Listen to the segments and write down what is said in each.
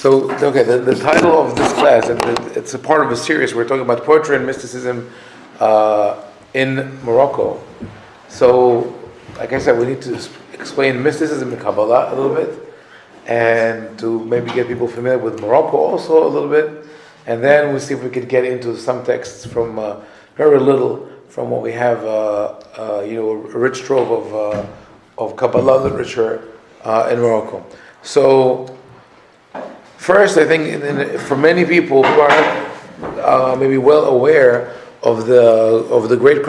So, okay, the title of this class, and it's a part of a series. We're talking about poetry and mysticism in Morocco. So, like I said, we need to explain mysticism in Kabbalah a little bit, and to maybe get people familiar with Morocco also a little bit, and then we'll see if we could get into some texts from very little from what we have, a rich trove of Kabbalah literature in Morocco. So, first, I think for many people who are maybe well aware of the great,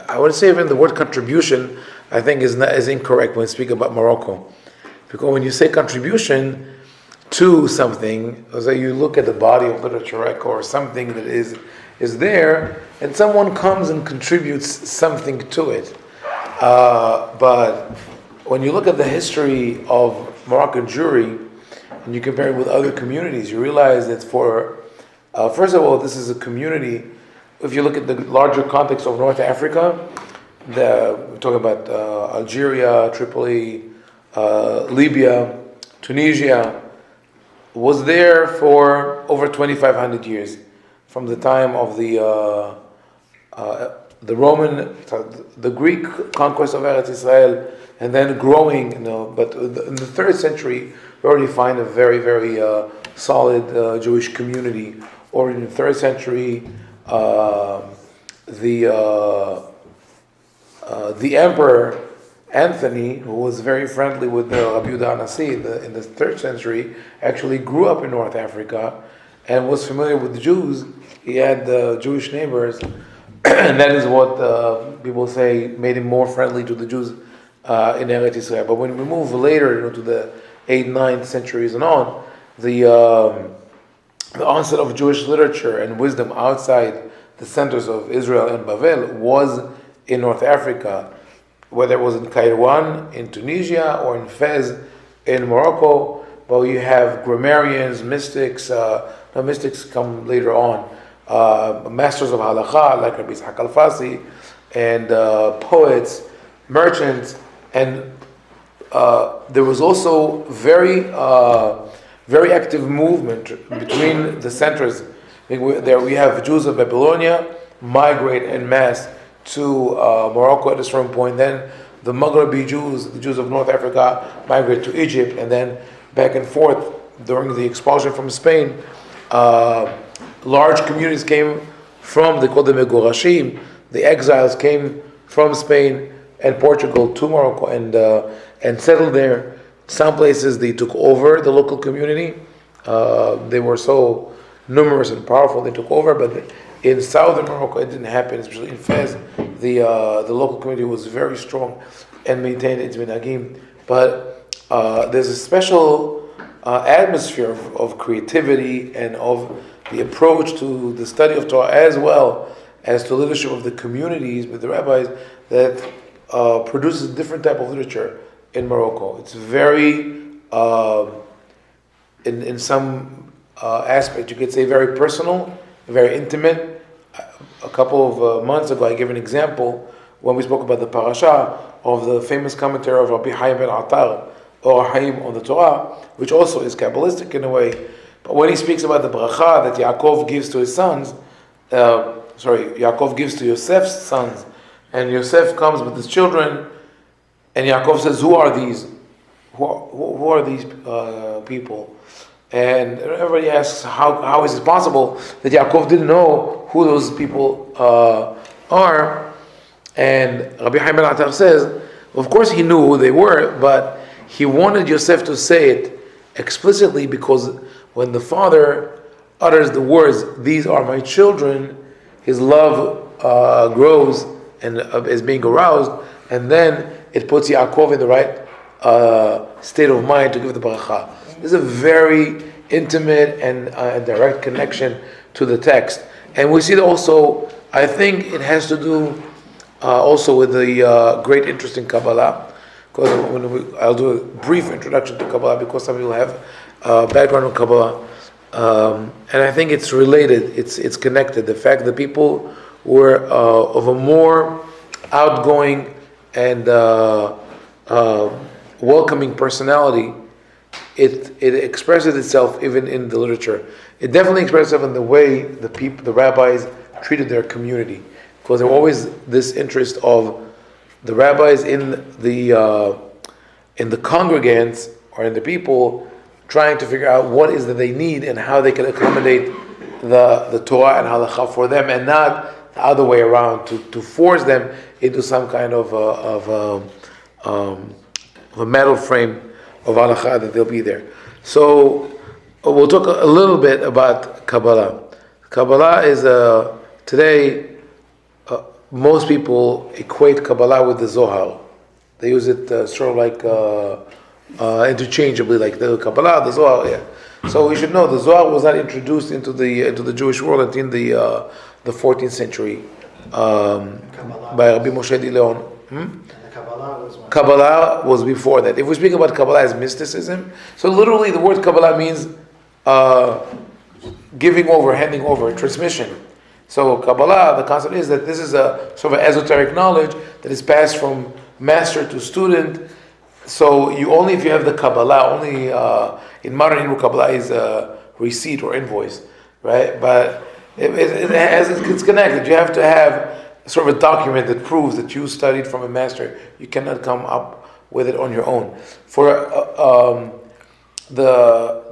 I would say even the word contribution, I think is incorrect when we speak about Morocco, because when you say contribution to something, so you look at the body of literature, right, or something that is there, and someone comes and contributes something to it. But when you look at the history of Moroccan Jewry, and you compare it with other communities, you realize that first of all, this is a community. If you look at the larger context of North Africa, we're talking about Algeria, Tripoli, Libya, Tunisia, was there for over 2,500 years, from the time of the Roman, the Greek conquest of Eretz Israel, and then growing. But in the 3rd century, we already find a very, very solid Jewish community. Or in the 3rd century, the emperor Anthony, who was very friendly with Rabbi Anasi in the 3rd century, actually grew up in North Africa and was familiar with the Jews. He had Jewish neighbors, and that is what people say made him more friendly to the Jews in Eretz Israel. But when we move later to the 8th, 9th centuries and on, the onset of Jewish literature and wisdom outside the centers of Israel and Babel was in North Africa, whether it was in Kairouan, in Tunisia, or in Fez, in Morocco. But you have grammarians, mystics. Mystics come later on. Masters of halakha like Rabbi Ishaq al-Fasi, and poets, merchants, and there was also very active movement between the centers. There we have Jews of Babylonia migrate en masse to Morocco at a certain point. Then the Maghrebi Jews, the Jews of North Africa, migrate to Egypt, and then back and forth during the expulsion from Spain. Large communities came from they called them Megorashim. The exiles came from Spain and Portugal to Morocco and settled there. Some places they took over the local community. They were so numerous and powerful they took over. But in southern Morocco it didn't happen. Especially in Fez, the local community was very strong and maintained its minhagim. But there's a special atmosphere of creativity and of the approach to the study of Torah, as well as to leadership of the communities with the rabbis, that produces a different type of literature in Morocco. It's very, in some aspect, you could say very personal, very intimate. A couple of months ago, I gave an example when we spoke about the parasha of the famous commentary of Rabbi Haim ben Attar, or Haim on the Torah, which also is Kabbalistic in a way. But when he speaks about the bracha that Yaakov gives to his sons, Yaakov gives to Yosef's sons, and Yosef comes with his children, and Yaakov says, "Who are these? Who are these people?" And everybody asks, "How is it possible that Yaakov didn't know who those people are?" And Rabbi Haim ben Attar says, "Of course he knew who they were, but he wanted Yosef to say it explicitly, because when the father utters the words, 'These are my children,' his love grows and is being aroused, and then it puts Yaakov in the right state of mind to give the bracha." This is a very intimate and direct connection to the text. And we see that also, I think it has to do also with the great interest in Kabbalah. Because I'll do a brief introduction to Kabbalah, because some people have background in Kabbalah, and I think it's related. It's connected. The fact that people were of a more outgoing and welcoming personality it expresses itself even in the literature. It definitely expresses itself in the way the rabbis treated their community, because there was always this interest of the rabbis in the congregants or in the people, trying to figure out what is that they need and how they can accommodate the Torah and halacha for them, and not the other way around, to force them into some kind of a metal frame of halacha that they'll be there. So we'll talk a little bit about Kabbalah. Kabbalah is today most people equate Kabbalah with the Zohar. They use it sort of like interchangeably, like the Kabbalah, the Zohar. Yeah. So we should know the Zohar was not introduced into the Jewish world until the 14th century by Rabbi Moshe de Leon. Kabbalah was before that. If we speak about Kabbalah as mysticism, so literally the word Kabbalah means giving over, handing over, transmission. So Kabbalah, the concept is that this is a sort of esoteric knowledge that is passed from master to student. So you only if you have the Kabbalah, only in modern Hebrew Kabbalah is a receipt or invoice, right? But it's connected. You have to have sort of a document that proves that you studied from a master. You cannot come up with it on your own. For the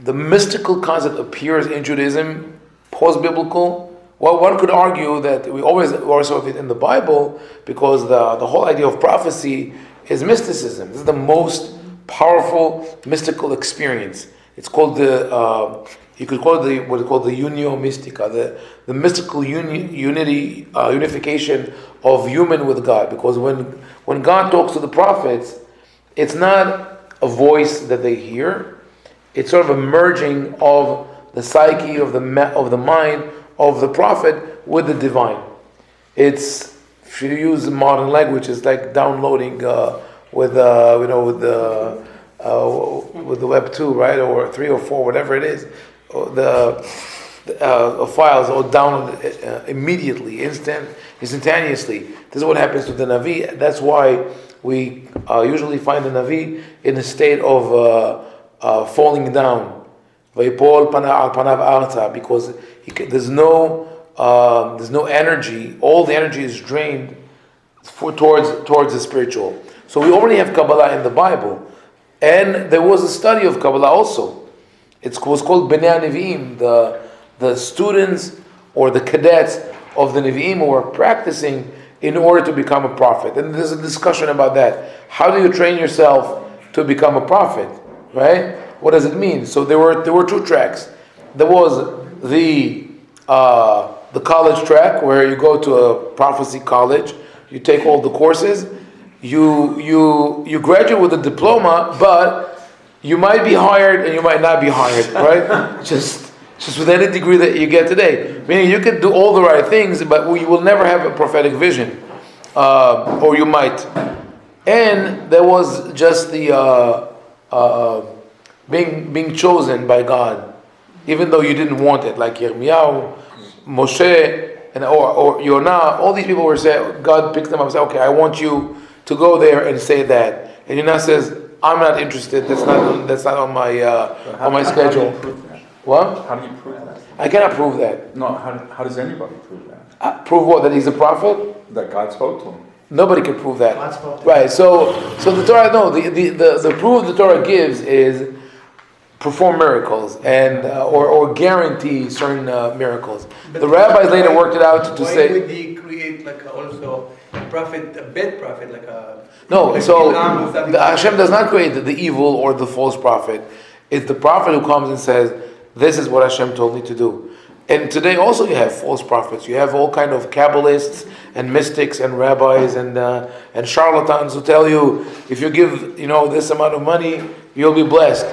mystical concept appears in Judaism post-biblical. Well, one could argue that we always also have it in the Bible, because the whole idea of prophecy is mysticism. This is the most powerful mystical experience. It's called you could call it what is called the unio mystica, the mystical unification of human with God. Because when God talks to the prophets, it's not a voice that they hear. It's sort of a merging of the psyche of the mind of the prophet with the divine. It's, if you use modern language, it's like downloading with the Web 2, right, or 3 or 4, whatever it is. The files are downloaded immediately, instantaneously. This is what happens to the Navi. That's why we usually find the Navi in a state of falling down. Because there's no energy. All the energy is drained towards the spiritual. So we already have Kabbalah in the Bible, and there was a study of Kabbalah also. It was called Bnei Nevi'im, the students or the cadets of the Nevi'im who were practicing in order to become a prophet. And there's a discussion about that. How do you train yourself to become a prophet? Right? What does it mean? So there were two tracks. There was the college track, where you go to a prophecy college, you take all the courses, you graduate with a diploma, but you might be hired and you might not be hired, right? just with any degree that you get today. Meaning you can do all the right things, but you will never have a prophetic vision, or you might. And there was just the being chosen by God, even though you didn't want it, like Yirmiyahu, Moshe, or Yonah. All these people were saying, God picked them up and said, okay, I want you to go there and say that. And Yonah says, I'm not interested. That's not on my schedule. What? How do you prove that? I cannot prove that. No, how does anybody prove that? Prove what? That he's a prophet? That God spoke to him. Nobody can prove that. Right. So the Torah, no, the proof the Torah gives is perform miracles and or guarantee certain miracles. But the rabbis later worked it out to say. Why would he create like also a prophet, a bad prophet, like a? No, like so Hashem does not create the evil or the false prophet. It's the prophet who comes and says, "This is what Hashem told me to do." And today also you have false prophets. You have all kind of Kabbalists and mystics and rabbis and charlatans who tell you, if you give this amount of money, you'll be blessed.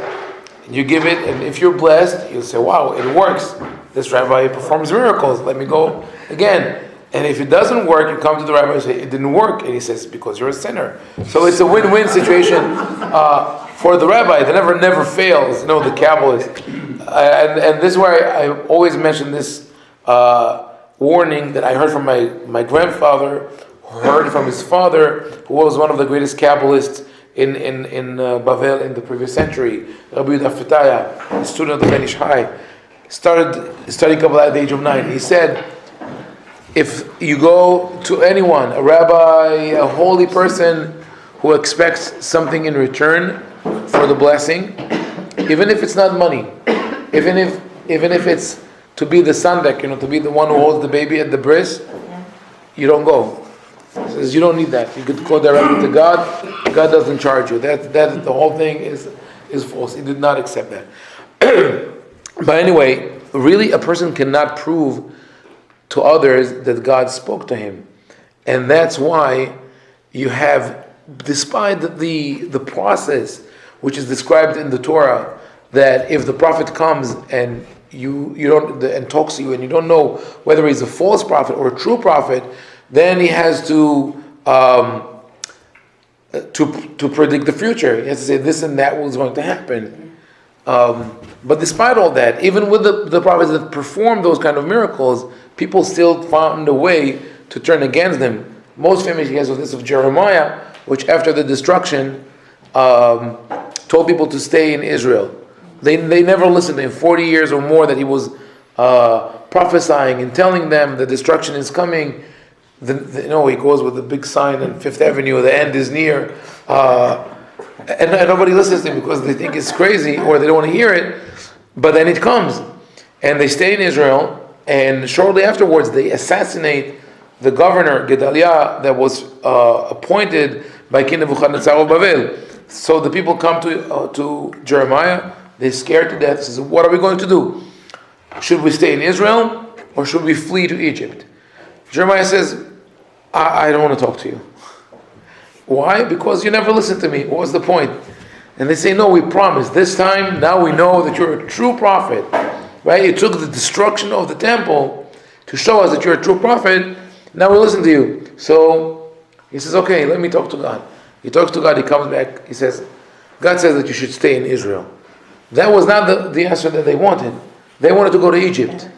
You give it, and if you're blessed, you'll say, wow, it works. This rabbi performs miracles. Let me go again. And if it doesn't work, you come to the rabbi and say, it didn't work. And he says, because you're a sinner. So it's a win-win situation for the rabbi. That never fails, the Kabbalist. And this is where I always mention this warning that I heard from my grandfather, who heard from his father, who was one of the greatest Kabbalists in Bavel in the previous century. Rabbi Ovadia, a student of the Ben Ish Hai, started studying Kabbalah at the age of 9. He said, if you go to anyone, a rabbi, a holy person who expects something in return for the blessing, even if it's not money, even if it's to be the sandak, to be the one who holds the baby at the bris, you don't go. He says you don't need that. You could go directly to God. God doesn't charge you. That the whole thing is false. He did not accept that. But anyway, really, a person cannot prove to others that God spoke to him, and that's why you have, despite the process which is described in the Torah, that if the prophet comes and you don't and talks to you and you don't know whether he's a false prophet or a true prophet, then he has to predict the future. He has to say this and that was going to happen. But despite all that, even with the prophets that performed those kind of miracles, people still found a way to turn against them. Most famous case was this of Jeremiah, which after the destruction told people to stay in Israel. They never listened to him. 40 years or more that he was prophesying and telling them the destruction is coming. He goes with a big sign on Fifth Avenue, the end is near. And nobody listens to him because they think it's crazy or they don't want to hear it. But then it comes. And they stay in Israel. And shortly afterwards, they assassinate the governor, Gedaliah, that was appointed by King Nebuchadnezzar of Bavel. So the people come to Jeremiah. They're scared to death. They say, what are we going to do? Should we stay in Israel or should we flee to Egypt? Jeremiah says, I don't want to talk to you. Why? Because you never listened to me. What was the point? And they say, no, we promise. This time, now we know that you're a true prophet. Right? You took the destruction of the temple to show us that you're a true prophet. Now we listen to you. So he says, okay, let me talk to God. He talks to God. He comes back. He says, God says that you should stay in Israel. That was not the answer that they wanted. They wanted to go to Egypt.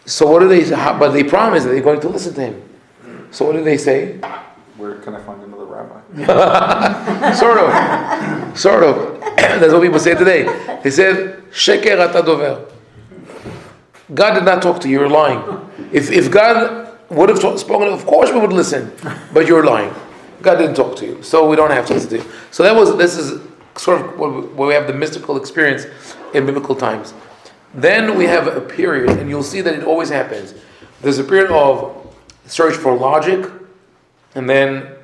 So what do they say? But they promised that they're going to listen to him. So what did they say? Where can I find another rabbi? Sort of. That's what people say today. They said, Sheker ata dover. God did not talk to you. You're lying. If God would have spoken, of course we would listen. But you're lying. God didn't talk to you, so we don't have to listen to you. So this is sort of where we have the mystical experience in biblical times. Then we have a period, and you'll see that it always happens. There's a period of search for logic, and then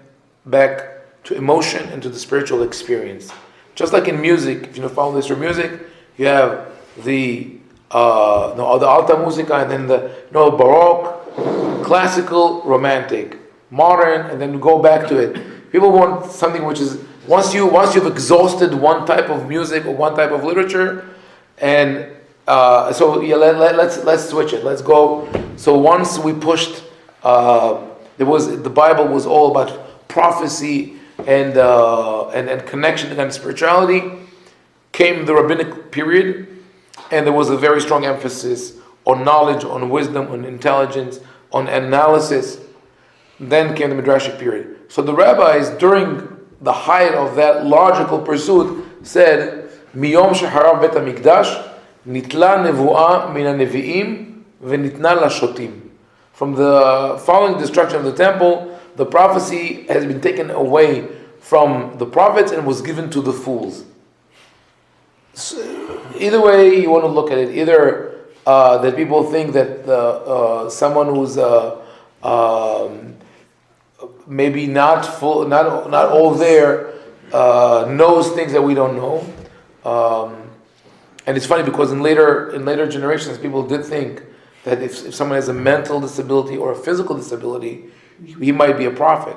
back to emotion and to the spiritual experience. Just like in music, if you follow this through music, you have the alta musica, and then the baroque, classical, romantic, modern, and then go back to it. People want something which is once you've exhausted one type of music or one type of literature, and let's switch it. Let's go. So once we pushed, the Bible was all about prophecy and connection and spirituality. Came the rabbinic period, and there was a very strong emphasis on knowledge, on wisdom, on intelligence, on analysis. Then came the Midrashic period. So the rabbis, during the height of that logical pursuit, said, "Miyom sheharav bet hamikdash, nitla nevuah min haneviim v'nitna lashotim." From the following destruction of the temple, the prophecy has been taken away from the prophets and was given to the fools. So, either way you want to look at it, either that people think that someone who's maybe not all there knows things that we don't know, and it's funny because in later generations people did think that if someone has a mental disability or a physical disability, he might be a prophet.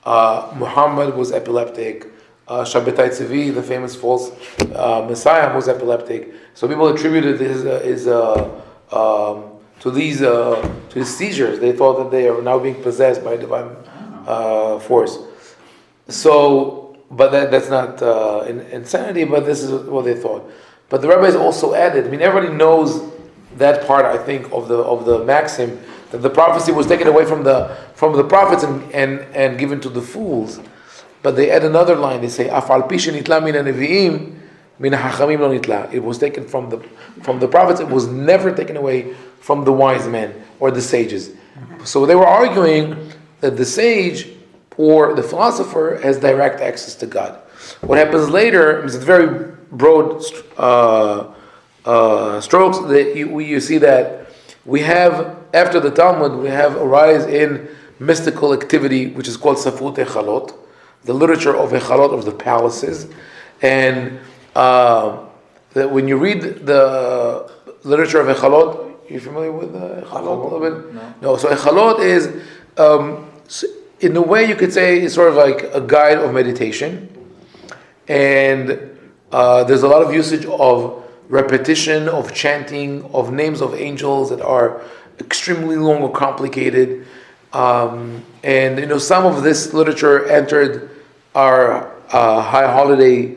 Muhammad was epileptic. Shabbatai Tzvi, the famous false Messiah, was epileptic. So people attributed his to these seizures. They thought that they are now being possessed by a divine force. So, but that's not insanity. But this is what they thought. But the rabbis also added. Everybody knows that part. I think of the maxim that the prophecy was taken away from the prophets and given to the fools. but they add another line. They say, "Af al pi shenitla min haneviim, min hachachamim lo nitla." It was taken from the prophets. It was never taken away from the wise men or the sages. So they were arguing that the sage or the philosopher has direct access to God. What happens later is very broad strokes. That you see that we have, after the Talmud, we have a rise in mystical activity, which is called Safrut Echalot, the literature of Echalot, of the palaces. And that when you read the literature of Echalot, you familiar with Echalot a little bit? No. So Echalot is, in a way you could say, it's sort of like a guide of meditation. And there's a lot of usage of repetition, of chanting, of names of angels that are extremely long or complicated. And some of this literature entered our high holiday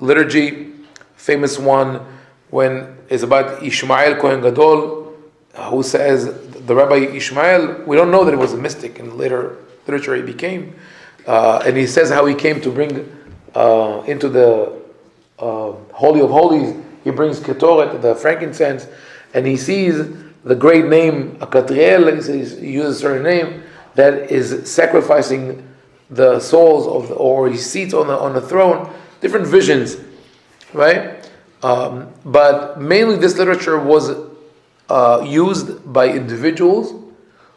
liturgy. Famous one when it's about Ishmael Kohen Gadol, who says the Rabbi Ishmael, we don't know that he was a mystic. In later literature he became, and he says how he came to bring into the Holy of Holies. He brings ketoret, the frankincense, and he sees the great name Akatriel. He uses a certain name that is sacrificing the souls of, or he seats on the throne. Different visions, right? But mainly this literature was used by individuals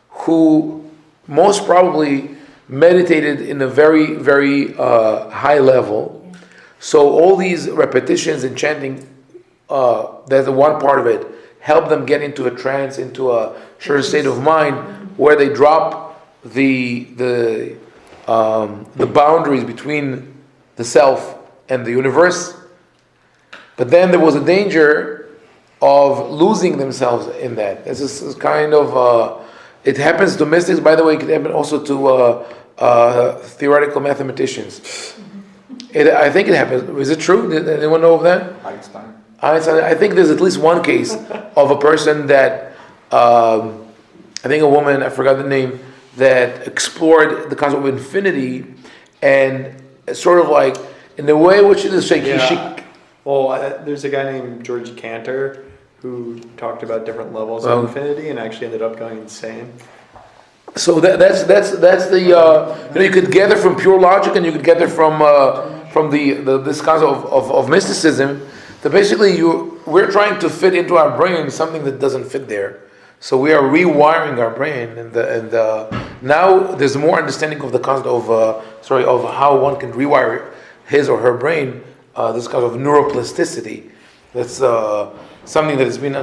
who most probably meditated in a very, very high level. So all these repetitions and chanting, that's the one part of it, help them get into a trance, into a certain state of mind where they drop the boundaries between the self and the universe. But then there was a danger of losing themselves in that. This is kind of, it happens to mystics, by the way, it can happen also to theoretical mathematicians. I think it happens. Is it true? Did anyone know of that? Einstein. I think there's at least one case of a person that, I think a woman, I forgot the name, that explored the concept of infinity, and sort of like, in the way which is shaky. Yeah. Well, there's a guy named George Cantor who talked about different levels of infinity and actually ended up going insane. So that's the you could gather from pure logic, and you could gather from this concept of mysticism. That basically we're trying to fit into our brain something that doesn't fit there. So we are rewiring our brain, and now there's more understanding of the concept of how one can rewire his or her brain. This kind of neuroplasticity. That's something that has been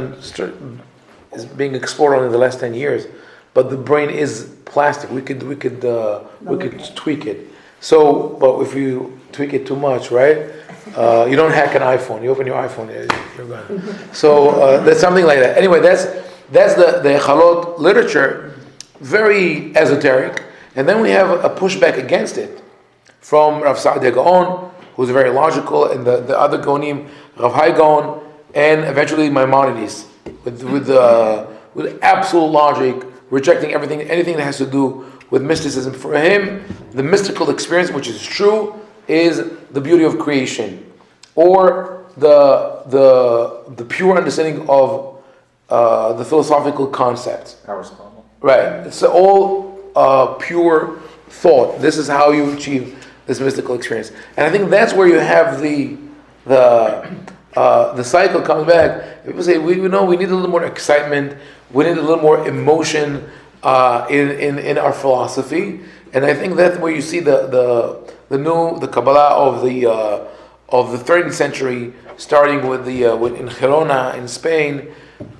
is being explored only in the last 10 years. But the brain is plastic. We could tweak it. So, but if you tweak it too much, right? You don't hack an iPhone. You open your iPhone, you're gone. So that's something like that. Anyway, that's the Echalot literature, very esoteric. And then we have a pushback against it from Rav Saadia Gaon, who's very logical, and the other Gaonim, Rav Hai Gaon, and eventually Maimonides, with absolute logic, rejecting anything that has to do with mysticism. For him, the mystical experience, which is true, is the beauty of creation, or the pure understanding of the philosophical concepts. Aristotle. Right. It's all pure thought. This is how you achieve this mystical experience, and I think that's where you have the cycle comes back. People say we need a little more excitement. We need a little more emotion in our philosophy, and I think that's where you see the Kabbalah of the 13th century, starting with in Gerona in Spain,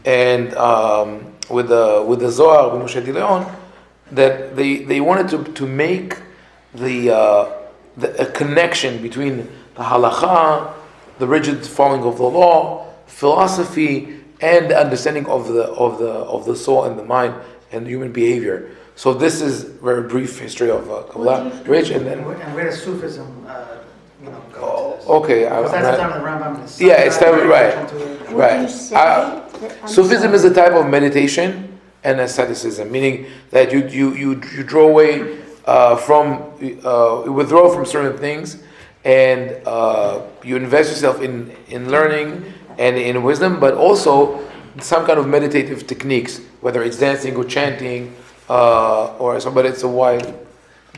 and with the Zohar with Moshe de Leon, that they wanted to make a connection between the halakha, the rigid following of the law, philosophy, and the understanding of the soul and the mind and human behavior. So this is a very brief history of Kabbalah. Rich, and where does Sufism go into this? Okay, Because that's the time of the Rambam. it's time, right. Would you say that Sufism is a type of meditation and asceticism, meaning that you draw away you withdraw from certain things, and you invest yourself in learning and in wisdom, but also some kind of meditative techniques, whether it's dancing or chanting, or so. But it's a wide.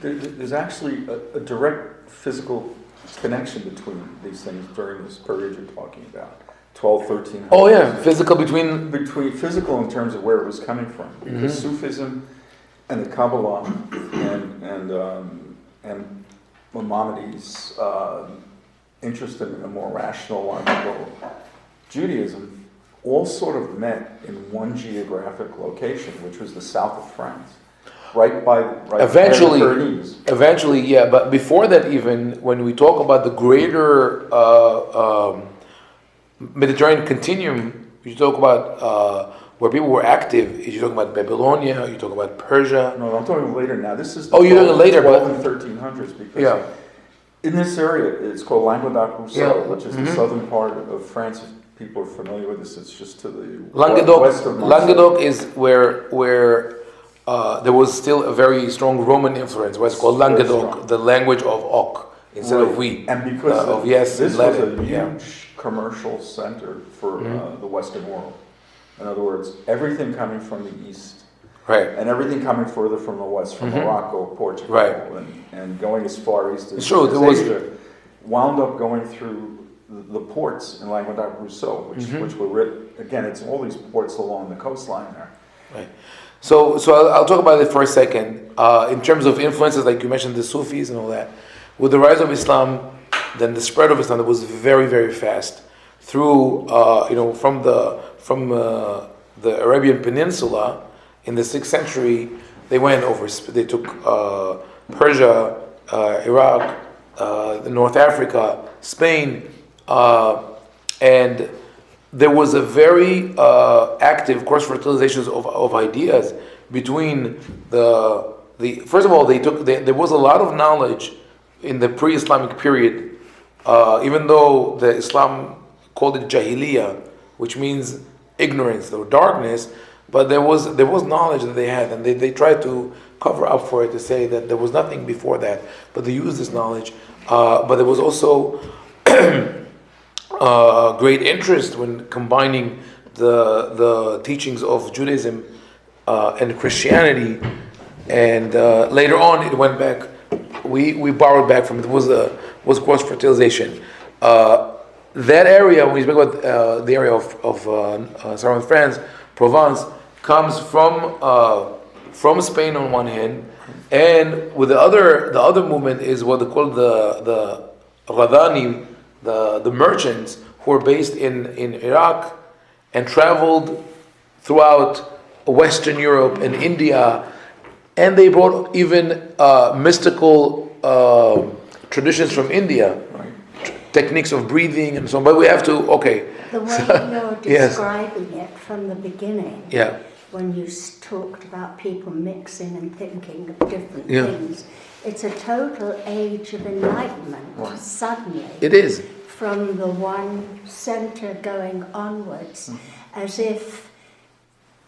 There's actually a direct physical connection between these things during this period you're talking about, 12, 13. Oh yeah, physical between Physical in terms of where it was coming from, because Sufism and the Kabbalah and Maimonides' interest in a more rational, logical Judaism all sort of met in one geographic location, which was the south of France, right by the Pyrenees. Eventually, yeah. But before that, even when we talk about the greater Mediterranean continuum, you talk about where people were active. You talk about Babylonia. You talk about Persia. No, I'm talking later now. This is you're talking later, 12 and 1300s, because yeah. in this area, it's called Languedoc-Roussillon, Yeah. which is the southern part of France. If people are familiar with this, it's just to the Languedoc. west of Marseille. Languedoc is where there was still a very strong Roman influence. What's called Very Languedoc, strong. the language of Oc instead of we. And because of yes, this Latin, was a huge yeah. commercial center for the Western world. In other words, everything coming from the east, Right. and everything coming further from the west, from Morocco, Portugal, Right. and going as far east as, It's true, as there was- Asia, wound up going through the ports in Languedoc-Roussillon, which were again, it's all these ports along the coastline there. Right. So I'll talk about it for a second. In terms of influences, like you mentioned, the Sufis and all that. With the rise of Islam, then the spread of Islam, it was very, very fast. Through from the Arabian Peninsula in the 6th century, they went over. They took Persia, Iraq, North Africa, Spain, and there was a very active cross-fertilizations of ideas between the first of all, there was a lot of knowledge in the pre-Islamic period, even though the Islam called it Jahiliyyah, which means ignorance or darkness, but there was knowledge that they had, and they tried to cover up for it to say that there was nothing before that, but they used this knowledge. But there was also great interest when combining the teachings of Judaism and Christianity, and later on it went back. We borrowed back from it. Was cross fertilization. That area, when you speak about the area of southern France, Provence, comes from Spain on one hand, and with the other movement is what they call the Radhani, the merchants who were based in Iraq and traveled throughout Western Europe and India, and they brought even mystical traditions from India, techniques of breathing and so on. But we have to, The way you're Yes. describing it from the beginning, Yeah. when you talked about people mixing and thinking of different Yeah. things, it's a total age of enlightenment, suddenly, It is. from the one center going onwards, as if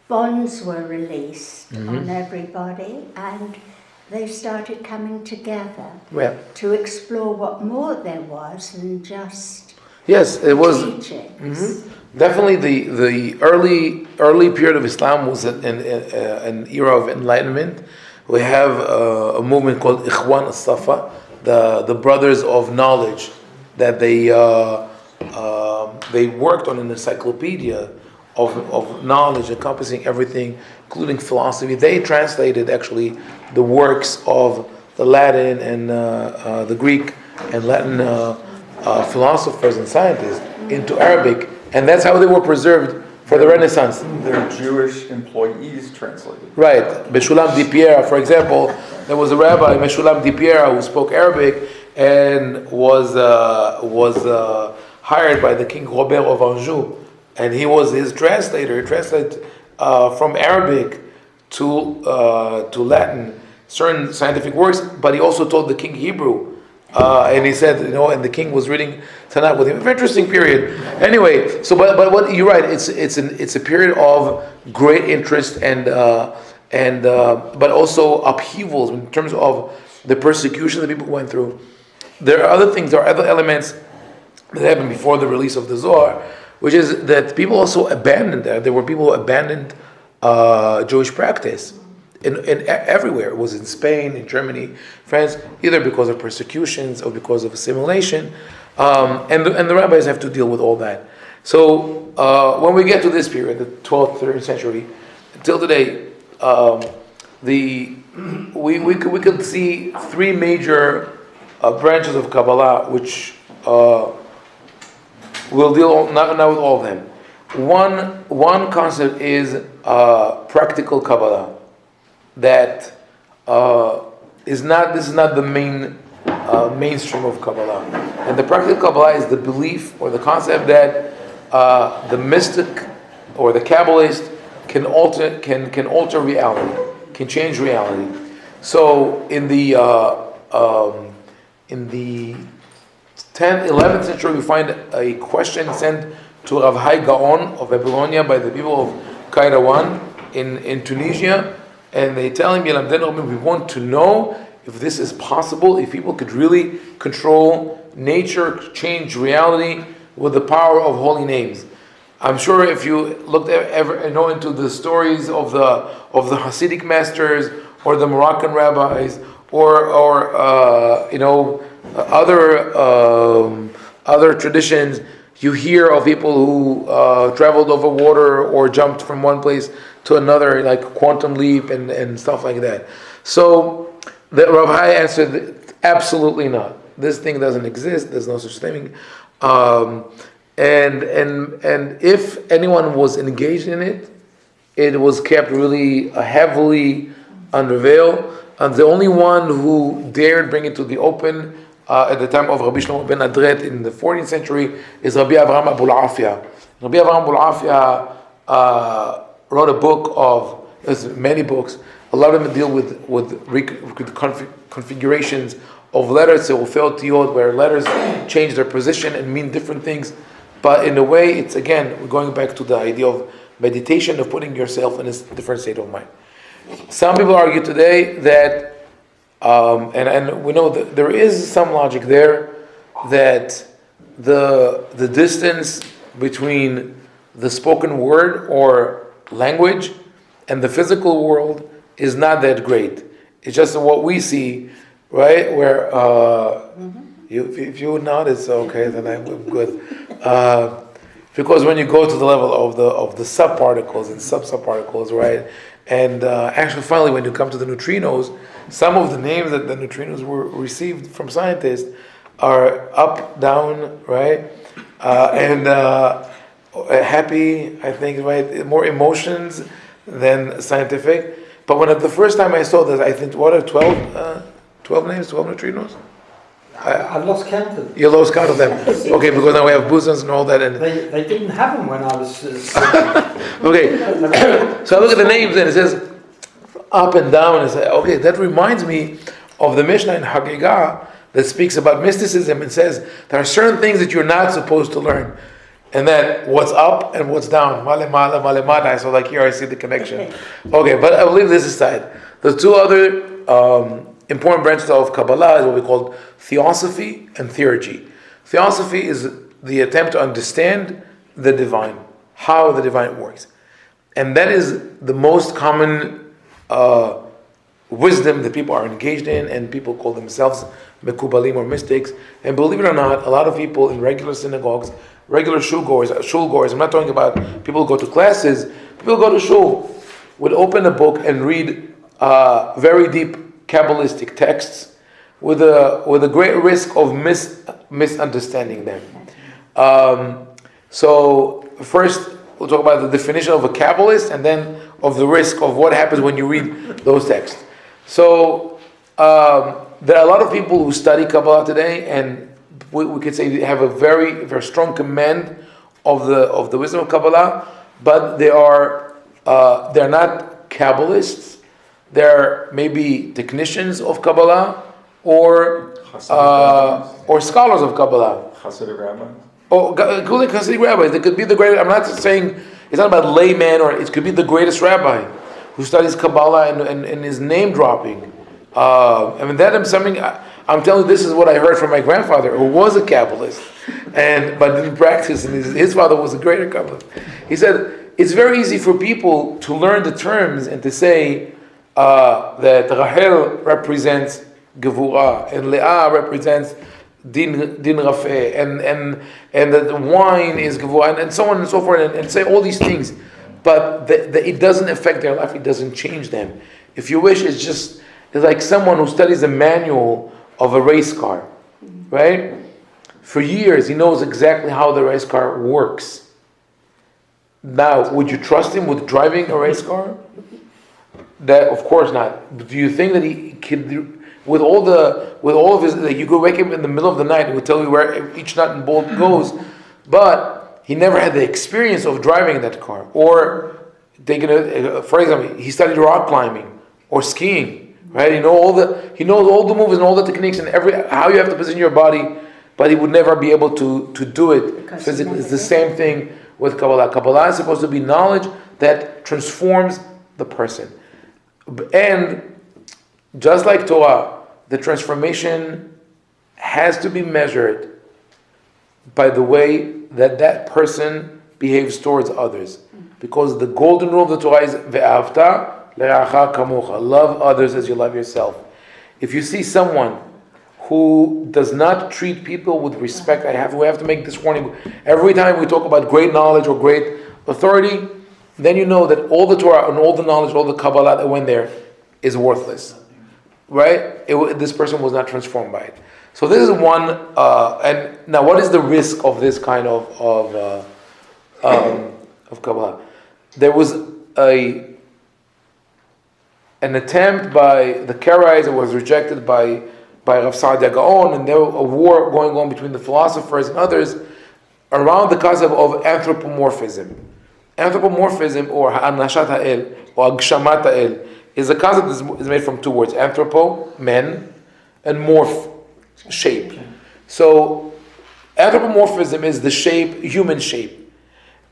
bonds were released on everybody, and they started coming together Yeah. to explore what more there was than just Yes, it was. teachings. Definitely, the early period of Islam was an era of enlightenment. We have a movement called Ikhwan al-Safa, the brothers of knowledge, that they worked on an encyclopedia of knowledge encompassing everything, including philosophy. They translated actually the works of the Latin and the Greek and Latin philosophers and scientists into Arabic, and that's how they were preserved for the Renaissance. Their Jewish employees translated. Right. Meshulam di Piera, for example, there was a rabbi, Meshulam di Piera, who spoke Arabic and was hired by the King Robert of Anjou, and he was his translator. He translated from Arabic to Latin certain scientific works, but he also taught the king Hebrew. And he said, and the king was reading Tanakh with him. A very interesting period. Anyway, so but what you're right. It's a period of great interest and and but also upheavals in terms of the persecution that people went through. There are other things, there are other elements that happened before the release of the Zohar, which is that people also abandoned that. There were people who abandoned Jewish practice in everywhere. It was in Spain, in Germany, France, either because of persecutions or because of assimilation. And the rabbis have to deal with all that. So when we get to this period, the 12th, 13th century, until today, we could see three major branches of Kabbalah, which we'll deal not with all of them. One concept is practical Kabbalah. That is not the main mainstream of Kabbalah, and the practical Kabbalah is the belief or the concept that the mystic or the Kabbalist can alter reality, can change reality. So in the 10th, 11th century, we find a question sent to Rav Hai Gaon of Babylonia by the people of Kairouan in Tunisia, and they tell him, we want to know if this is possible, if people could really control nature, change reality with the power of holy names. I'm sure if you looked ever know into the stories of the Hasidic masters or the Moroccan rabbis or other traditions, you hear of people who traveled over water or jumped from one place to another, like quantum leap and stuff like that. So the Rabbi answered, absolutely not. This thing doesn't exist. There's no such thing. And if anyone was engaged in it, it was kept really heavily under veil. And the only one who dared bring it to the open at the time of Rabbi Shlomo ben Adret in the 14th century is Rabbi Avraham Abulafia. Rabbi Avraham Abulafia wrote a book of, there's many books, a lot of them deal with configurations of letters, Seufel where letters change their position and mean different things. But in a way, it's again, we're going back to the idea of meditation, of putting yourself in a different state of mind. Some people argue today that, and we know that there is some logic there, that the distance between the spoken word or language and the physical world is not that great. It's just what we see, right? Where if you would nod, it's okay. Then I'm good. Because when you go to the level of the subparticles and subparticles, right? And actually, finally, when you come to the neutrinos, some of the names that the neutrinos were received from scientists are up, down, right? And happy, I think, right? More emotions than scientific. But when the first time I saw this, I think, what are 12 names, 12 neutrinos? I lost count of them. You lost count of them. Okay, because now we have bosons and all that. And they didn't have them when I was. Okay, so I look at the names and it says up and down, and I say, okay, that reminds me of the Mishnah in Hagigah that speaks about mysticism and says there are certain things that you're not supposed to learn. And then what's up and what's down. So like here I see the connection. Okay, but I will leave this aside. The two other important branches of Kabbalah is what we call theosophy and theurgy. Theosophy is the attempt to understand the divine, how the divine works. And that is the most common wisdom that people are engaged in, and people call themselves mekubalim or mystics. And believe it or not, a lot of people in regular synagogues, regular shul goers, I'm not talking about people who go to classes, people who go to shul, would open a book and read very deep Kabbalistic texts with a great risk of misunderstanding them. So first we'll talk about the definition of a Kabbalist and then of the risk of what happens when you read those texts. So there are a lot of people who study Kabbalah today, and we could say they have a very, very strong command of the wisdom of Kabbalah, but they're not Kabbalists. They're maybe technicians of Kabbalah or scholars of Kabbalah. Hasidic rabbis? Including Hasidic rabbis. They could be the greatest. I'm not saying it's not about layman, or it could be the greatest rabbi who studies Kabbalah and is name dropping. I mean, that is something. I'm telling you, this is what I heard from my grandfather, who was a Kabbalist, but didn't practice. And his father was a greater Kabbalist. He said it's very easy for people to learn the terms and to say that Rahel represents Gevurah and Leah represents Din Rafeh, and that the wine is Gevurah, and so on and so forth, and say all these things, but it doesn't affect their life. It doesn't change them. If you wish, it's like someone who studies a manual of a race car, right? For years, he knows exactly how the race car works. Now, would you trust him with driving a race car? That, of course not. But do you think that he could do, with all of his, like, you could wake him in the middle of the night and would tell you where each nut and bolt goes, but he never had the experience of driving that car. Or taking for example, he studied rock climbing or skiing. Right, he knows all the moves and all the techniques and how you have to position your body, but he would never be able to do it physically. It's the same thing with Kabbalah. Kabbalah is supposed to be knowledge that transforms the person, and just like Torah, the transformation has to be measured by the way that person behaves towards others, because the golden rule of the Torah is ve'avta le'acha kamocha. Love others as you love yourself. If you see someone who does not treat people with respect, we have to make this warning. Every time we talk about great knowledge or great authority, then you know that all the Torah and all the knowledge, all the Kabbalah that went there is worthless. Right? This person was not transformed by it. So this is one. And now, what is the risk of this kind of Kabbalah? There was an attempt by the Karaites that was rejected by Rav Saadia Gaon, and there was a war going on between the philosophers and others around the concept of anthropomorphism. Anthropomorphism, or ha'anashat ha'el, or agshamat ha'el, is a concept that is made from two words: anthropo, men, and morph, shape. So anthropomorphism is the shape, human shape,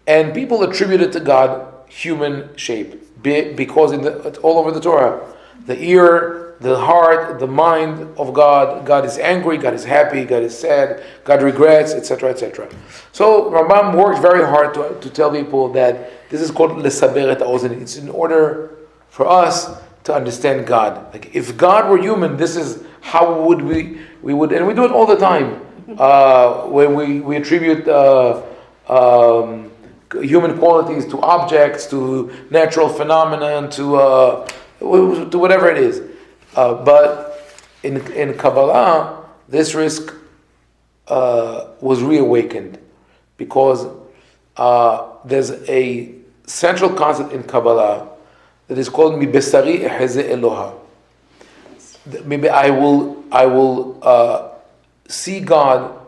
and people attribute it to God, human shape. Because it's all over the Torah, the ear, the heart, the mind of God. God is angry, God is happy, God is sad, God regrets, etc., etc. So Rambam worked very hard to tell people that this is called lesaber et haozen. It's in order for us to understand God. Like, if God were human, this is how would we would, and we do it all the time when we attribute human qualities to objects, to natural phenomenon, to whatever it is. But in Kabbalah, this risk was reawakened, because there's a central concept in Kabbalah that is called Mi Besari Eheze Eloha. Maybe I will see God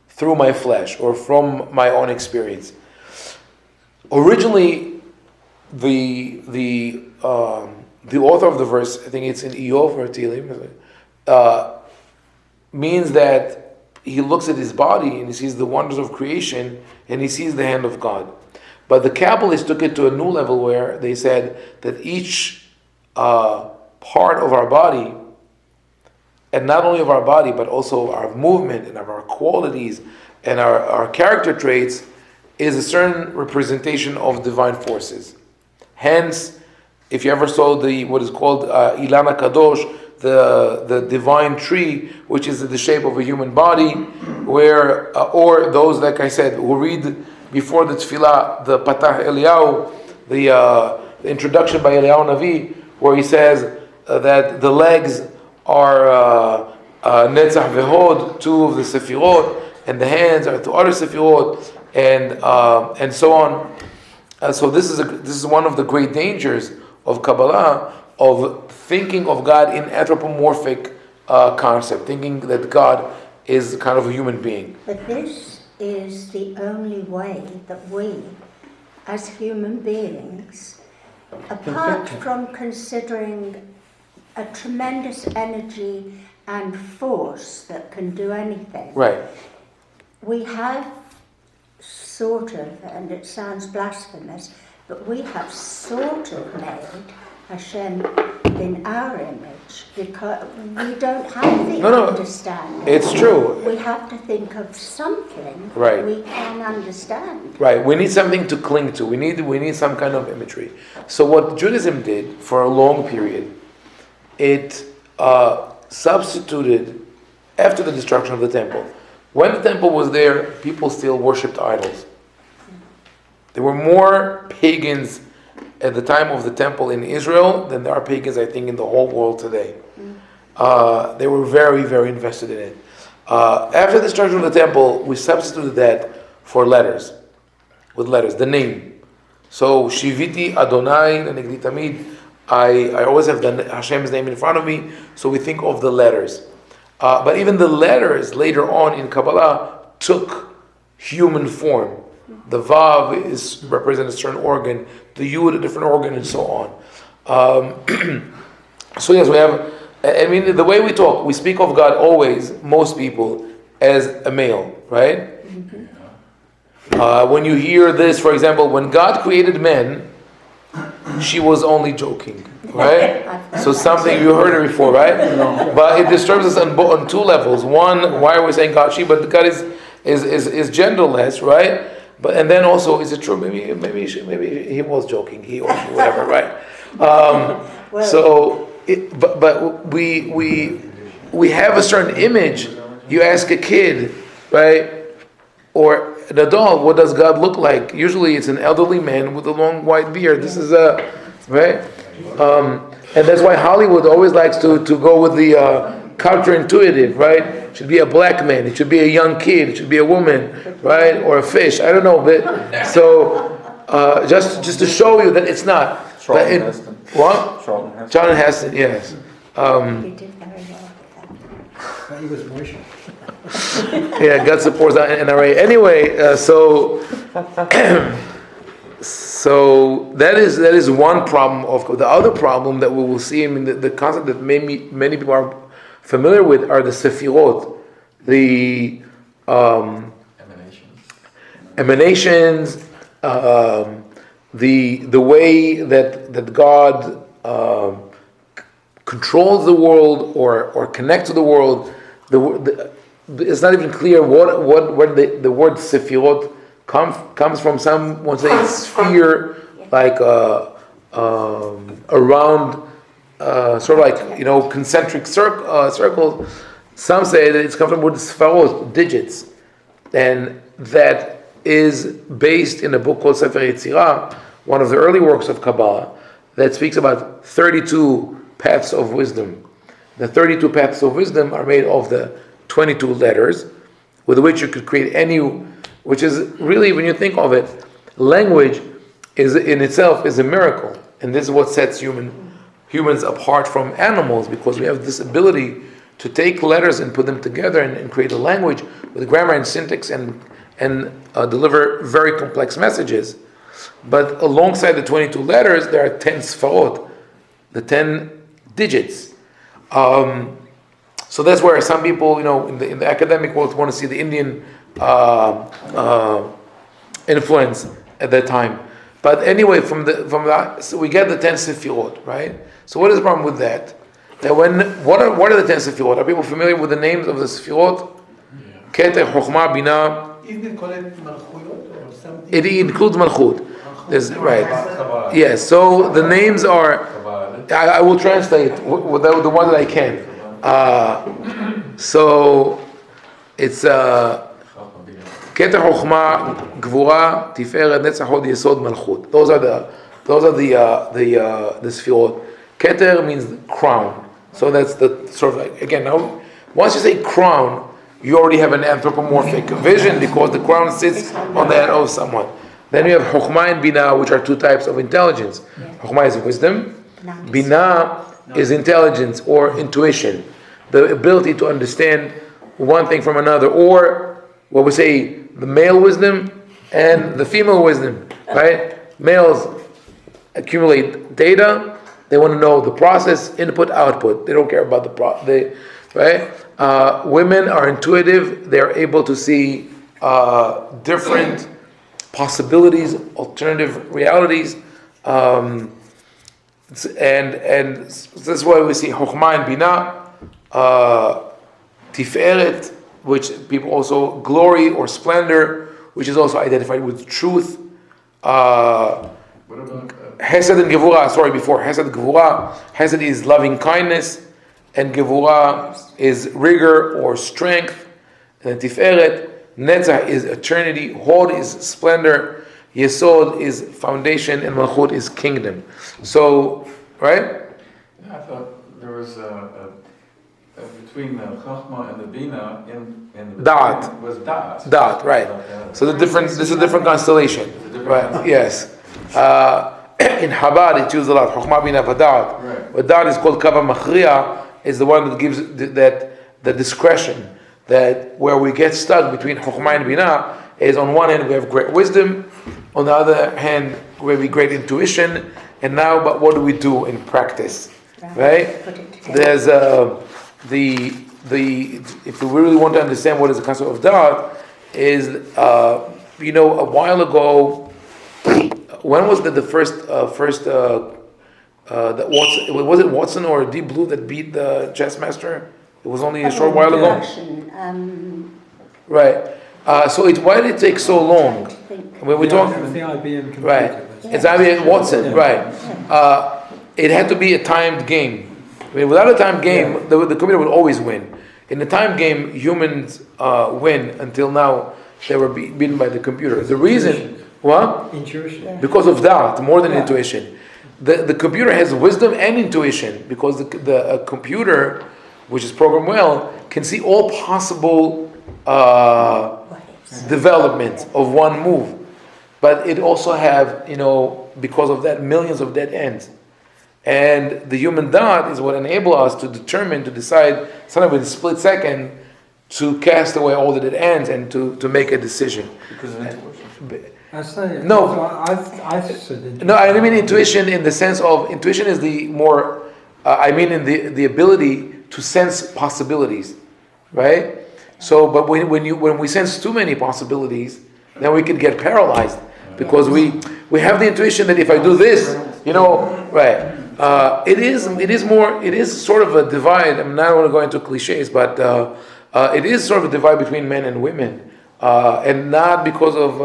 through my flesh or from my own experience. Originally, the author of the verse, I think it's in Eov or Tehillim, means that he looks at his body and he sees the wonders of creation and he sees the hand of God. But the Kabbalists took it to a new level where they said that each part of our body, and not only of our body, but also our movement and of our qualities and our character traits, is a certain representation of divine forces. Hence, if you ever saw what is called Ilana Kadosh, the divine tree, which is in the shape of a human body, where or those, like I said, who read before the Tefillah, the Patah Eliyahu, the introduction by Eliyahu Navi, where he says that the legs are Netzach Vehod, two of the Sefirot, and the hands are two other Sefirot, and so on. So this is one of the great dangers of Kabbalah, of thinking of God in anthropomorphic concept, thinking that God is kind of a human being. But this is the only way that we, as human beings, apart from considering a tremendous energy and force that can do anything, Right. we have sort of, and it sounds blasphemous, but we have sort of made Hashem in our image, because we don't have the No. understanding. It's true. We have to think of something Right. we can understand. Right, we need something to cling to. We need some kind of imagery. So what Judaism did for a long period, it substituted after the destruction of the temple. When the temple was there, people still worshipped idols. There were more pagans at the time of the temple in Israel than there are pagans, I think, in the whole world today. They were very, very invested in it. After the destruction of the temple, we substituted that for letters, the name. So Shiviti Adonai Lenegdi Tamid. I always have Hashem's name in front of me, so we think of the letters. But even the letters later on in Kabbalah took human form. The Vav represents a certain organ, the Yud a different organ, and so on. So yes, we have. I mean, the way we talk, we speak of God always, most people, as a male, right? When you hear this, for example, when God created men, she was only joking, right? So something, you heard it before, right? But it disturbs us on two levels. One, why are we saying God, she? But God is genderless, right? But and then also, is it true? Maybe he was joking. He or she, whatever, right? But we have a certain image. You ask a kid, right, or an adult, what does God look like? Usually, it's an elderly man with a long white beard. This is right, and that's why Hollywood always likes to go with the counterintuitive, right? It should be a black man. It should be a young kid. It should be a woman, right, or a fish. I don't know, but so just to show you that it's not. Charlton Heston. What? Charlton Heston, yes. He did very well with that. He was Moshe. Yeah, God supports that NRA. Anyway, so that is one problem. Of the other problem that we will see, I mean, the concept that many people are familiar with are the Sefirot, the emanations, the way that God controls the world or connects to the world. It's not even clear where the word Sefirot comes from. Some would say it's sphere, like around, sort of like concentric circles. Some say that it's come from the word Sfarot, digits, and that is based in a book called Sefer Yetzirah, one of the early works of Kabbalah, that speaks about 32 paths of wisdom. The 32 paths of wisdom are made of the 22 letters, with which you could create any, which is really, when you think of it, language is in itself is a miracle. And this is what sets humans apart from animals, because we have this ability to take letters and put them together and create a language with grammar and syntax and deliver very complex messages. But alongside the 22 letters, there are 10 sfarot, the 10 digits. So that's where some people, in the academic world, want to see the Indian influence at that time. But anyway, from that, so we get the 10 sefirot, right? So what is the problem with that? That what are the 10 sefirot? Are people familiar with the names of the sefirot? Keter, Chokhmah, Binah. Isn't it called Malchuyot or something? It includes Malchut. Right. Yes. So the names are. I will translate with the one that I can. So it's Keter, Chokhmah, Gvura, Tiferet, Netzach, Hod, Yesod, Malchut. Those are the sefirot. Keter means crown. So that's the sort of like, again, now once you say crown, you already have an anthropomorphic vision because the crown sits on the head of someone. Then you have Chokhmah and Binah, which are two types of intelligence. Chokhmah is wisdom. Binah is intelligence or intuition, the ability to understand one thing from another, or what we say, the male wisdom and the female wisdom, right? Males accumulate data. They want to know the process, input, output. They don't care about right? Women are intuitive. They're able to see different possibilities, alternative realities. And this is why we see Chokhmah and Binah, Tiferet, which people also glory or splendor, which is also identified with truth. What about Hesed and Gevurah, before Hesed Gevurah. Hesed is loving kindness, and Gevurah is rigor or strength. And Tiferet, Netzach is eternity, Hod is splendor, Yesod is foundation, and Malchut is kingdom. So, right? I thought there was between the Chachma and the Bina in the Da'at. beginning was Da'at. Da'at, right. So this is a different constellation. Right, yes. In Chabad it uses a lot, Chokhmah, Binah, Da'at. Right. But Da'at is called Kava Machriya, is the one that gives the discretion, that where we get stuck between Chokhmah and Binah is on one hand we have great wisdom, on the other hand we have great intuition, and now but what do we do in practice? Right? There's if we really want to understand what is the concept of Da'at, is a while ago, when was the first that Watson, was it Watson or Deep Blue that beat the chess master? It was only a short while ago. Right. So why did it take so long? When we talk, the IBM computer. right? It's IBM Watson, right? It had to be a timed game. I mean, without a timed game, the computer would always win. In the timed game, humans win until now. They were beaten by the computer. The reason, what? Intuition. Because of that, more than intuition. The computer has wisdom and intuition, because the computer, which is programmed well, can see all possible development of one move. But it also have, because of that, millions of dead ends. And the human dot is what enables us to decide, sometimes in a split second, to cast away all the dead ends and to make a decision. Because of intuition. I say, No. I said No, I mean intuition in the sense of, intuition is the more, in the ability to sense possibilities, right? So, but when we sense too many possibilities, then we could get paralyzed, because we have the intuition that if I do this, right? It is sort of a divide. I don't want to go into cliches, but it is sort of a divide between men and women, and not because of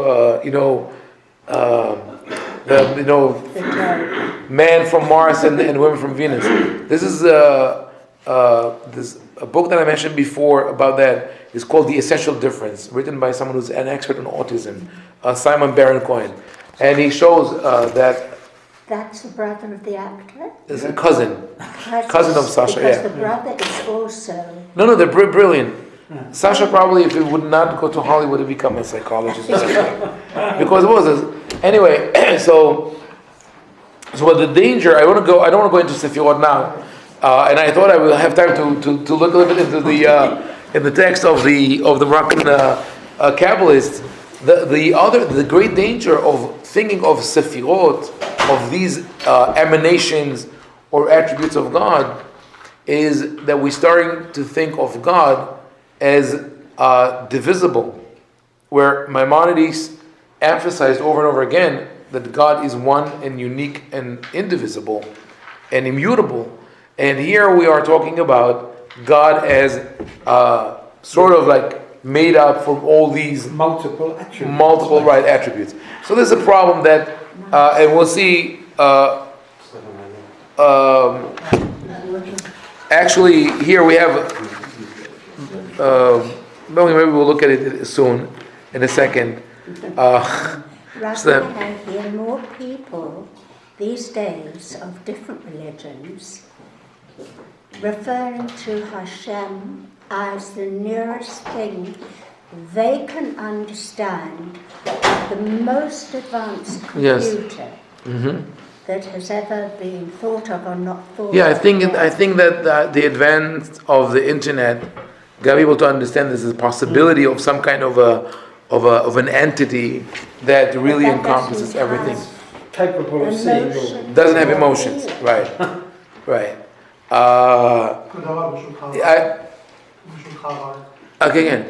man from Mars and women from Venus. This is a book that I mentioned before about that is called The Essential Difference, written by someone who's an expert on autism, Simon Baron-Cohen, and he shows that. That's the brother of the actor? Is a cousin of Sasha, because yeah. the brother is also... No, they're brilliant. Sasha probably, if he would not go to Hollywood, would become a psychologist or something. Because it was anyway. So the danger. I don't want to go into Sefirot now, and I thought I will have time to look a little bit into in the text of the Moroccan Kabbalists. The great danger of thinking of Sefirot, of these emanations or attributes of God, is that we're starting to think of God as divisible, where Maimonides emphasized over and over again that God is one and unique and indivisible and immutable. And here we are talking about God as sort of like made up from all these multiple attributes. right attributes. So there's a problem that, and we'll see. Actually, here we have. Maybe we'll look at it soon, in a second. Rabbi, I hear more people these days of different religions referring to Hashem as the nearest thing they can understand, the most advanced computer that has ever been thought of or not thought of. Yeah, I think that the advance of the internet got people to understand there's a possibility of some kind of an entity that really encompasses everything. Capable of seeing all. Doesn't have emotions, right? Right. Again,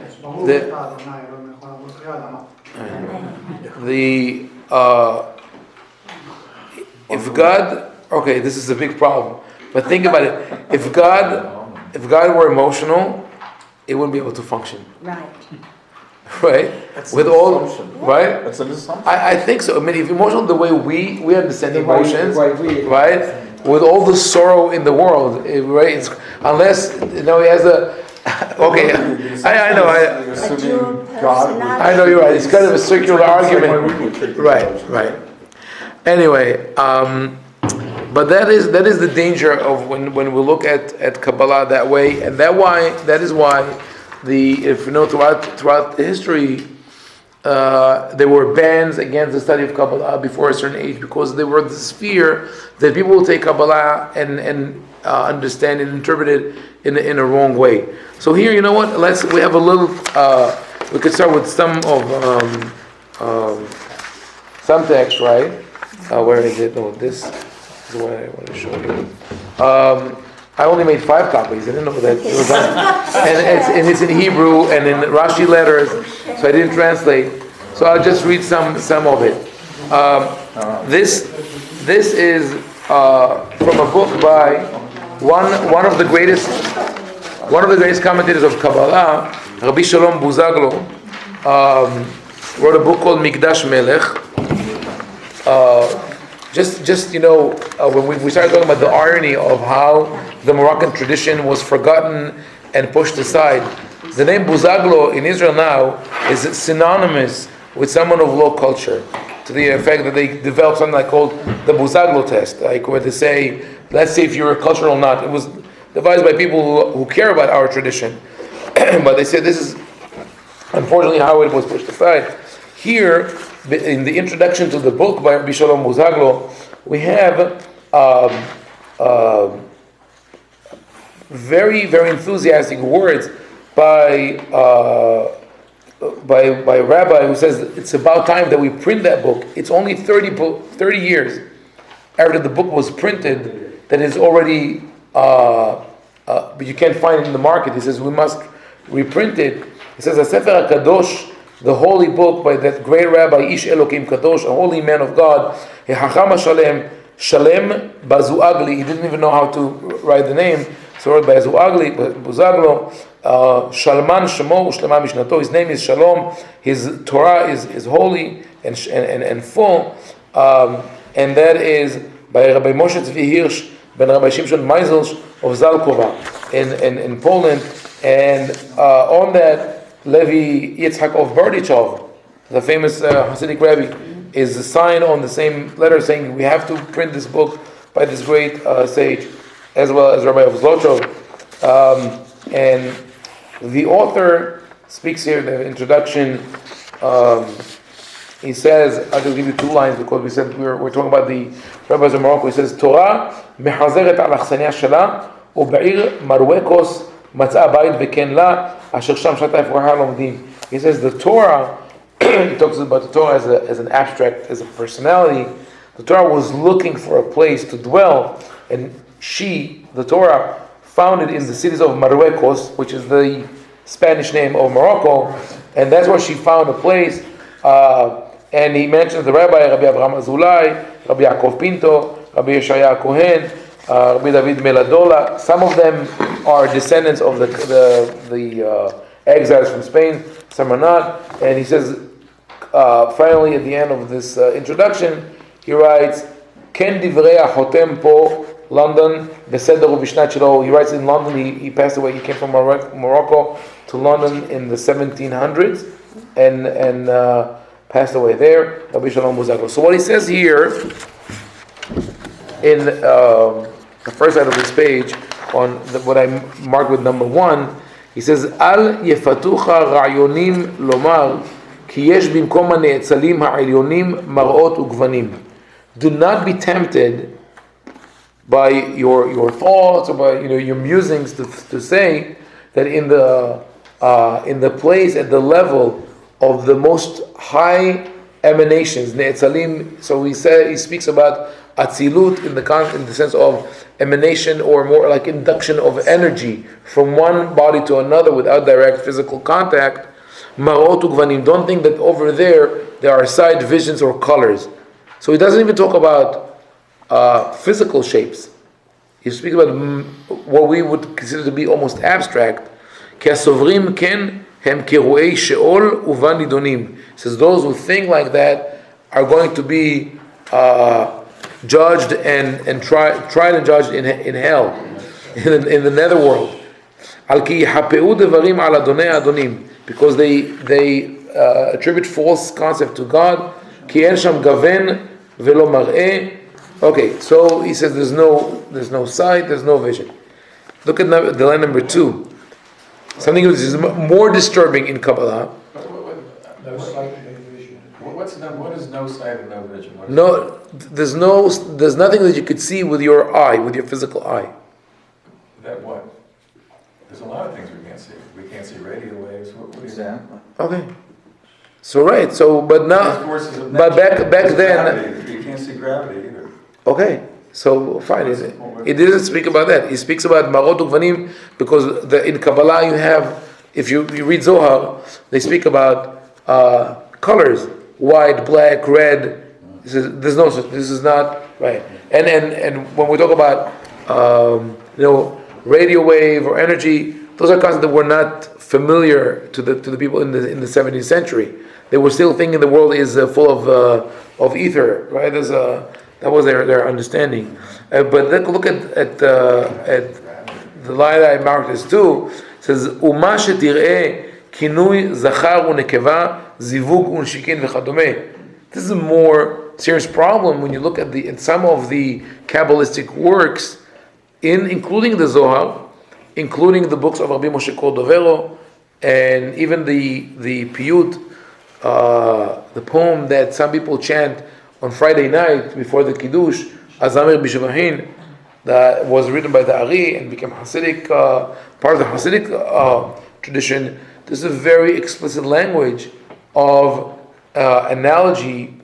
if God Okay, this is a big problem. But think about it. If God were emotional, it wouldn't be able to function. Right. Right? That's With an all assumption. right? That's an assumption. I think so. I mean, if emotional the way we understand The way- emotions, the way we- right? With all the sorrow in the world, right? It's, unless he has a okay. I know. You're assuming God would- I know you're right. It's kind of a circular argument. Right. Anyway, but that is the danger of when we look at Kabbalah that way, and that is why if you know throughout the history, there were bans against the study of Kabbalah before a certain age, because there was this fear that people will take Kabbalah and understand and interpret it in a wrong way. So here, you know what? We have a little. We could start with some text, right? Where is it? No, this is what I want to show you. I only made 5 copies. I didn't know that it was and it's in Hebrew and in Rashi letters, so I didn't translate. So I'll just read some of it. This is from a book by one of the greatest commentators of Kabbalah, Rabbi Shalom Buzaglo. Wrote a book called Mikdash Melech. Just when we started talking about the irony of how the Moroccan tradition was forgotten and pushed aside, the name Buzaglo in Israel now is synonymous with someone of low culture, to the effect that they developed something called the Buzaglo test, like where they say, let's see if you're cultural or not. It was devised by people who care about our tradition, but they said this is unfortunately how it was pushed aside. Here, in the introduction to the book by Rabbi Shalom Buzaglo, we have very, very enthusiastic words by a rabbi who says it's about time that we print that book. It's only 30 years after the book was printed that is already, but you can't find it in the market. He says we must reprint it. He says, HaSefer HaKadosh, the holy book by that great rabbi, Ish Elokim Kadosh, a holy man of God, Hacham Shalem Bazuagli, he didn't even know how to write the name, so wrote by Buzaglo, Shalman Shemo Ushleman Mishnato, his name is Shalom, his Torah is holy and full, and that is by Rabbi Moshe Tzvi Hirsch, ben Rabbi Shimshon Meisels of Zalkova in Poland, and on that, Levi Yitzhak of Berdichov, the famous Hasidic rabbi, is a sign on the same letter saying we have to print this book by this great sage, as well as Rabbi of Zlochov. And the author speaks here in the introduction. He says, I'll just give you 2 lines because we said we're talking about the rabbis of Morocco. He says, Torah mehazeret al achsania shela u'ba'ir Marwekos מצאה בית וכן לה, אשר שם שתה יפרחה לומדים. He says the Torah, he talks about the Torah as an abstract, as a personality. The Torah was looking for a place to dwell, and the Torah, found it in the cities of Marruecos, which is the Spanish name of Morocco, and that's where she found a place. And he mentions the rabbi, Rabbi Avraham Azulai, Rabbi Yaakov Pinto, Rabbi Yeshaya Kohen, Rabbi David Meladola. Some of them are descendants of the exiles from Spain, some are not. And he says, finally at the end of this introduction, he writes, Ken divrei hachotem po London beseder u'bishnat shelo. He writes in London, he passed away, he came from Morocco to London in the 1700s and passed away there, Rabbi Shalom Buzaglo. So what he says here in the first side of this page, on what I marked with number 1, he says, Al yefatucha ra'yonim lomar ki yesh bimkom ha'ne'etzalim ha'elyonim mar'ot u'gvanim. Do not be tempted by your thoughts or by your musings to say that in the place at the level of the most high emanations, ne'etzalim. So he speaks about atzilut in the sense of emanation, or more like induction of energy from one body to another without direct physical contact. Marot ugvanim. Don't think that over there are side visions or colors. So he doesn't even talk about physical shapes. He speaks about what we would consider to be almost abstract. כי הסוברים כן הם כרואי שאול ובא נידונים. He says those who think like that are going to be judged and tried and judged in hell, in the netherworld. על כי יחפאו דברים על אדוני האדונים, because they attribute false concept to God. כי אין שם גוון ולא מראה. Okay, so he says there's no sight, there's no vision. Look at the line number 2. Something which is more disturbing in Kabbalah. No sight, no vision. What is no sight and no vision? There's nothing that you could see with your eye, with your physical eye. That what? There's a lot of things we can't see. We can't see radio waves. What do you say? Exactly. Okay. So right. So but now, but back then, you can't see gravity either. okay. So fine. It didn't speak about that. He speaks about marot ugvanim because in Kabbalah you have, if you read Zohar, they speak about colors: white, black, red. This is not right. And when we talk about radio wave or energy, those are concepts that were not familiar to the people in the 17th century. They were still thinking the world is full of ether, right? That was their understanding. But look at the line that I marked as 2. It says Uma shetir'eh kinui zachar u'nekeva zivug u'nshikin v'chadome. This is a more serious problem when you look at some of the Kabbalistic works, including the Zohar, including the books of Rabbi Moshe Cordovero, and even the piyut, the poem that some people chant on Friday night before the Kiddush, Azamir Bishvahin, that was written by the Ari and became Hasidic, part of the Hasidic tradition. This is a very explicit language of analogy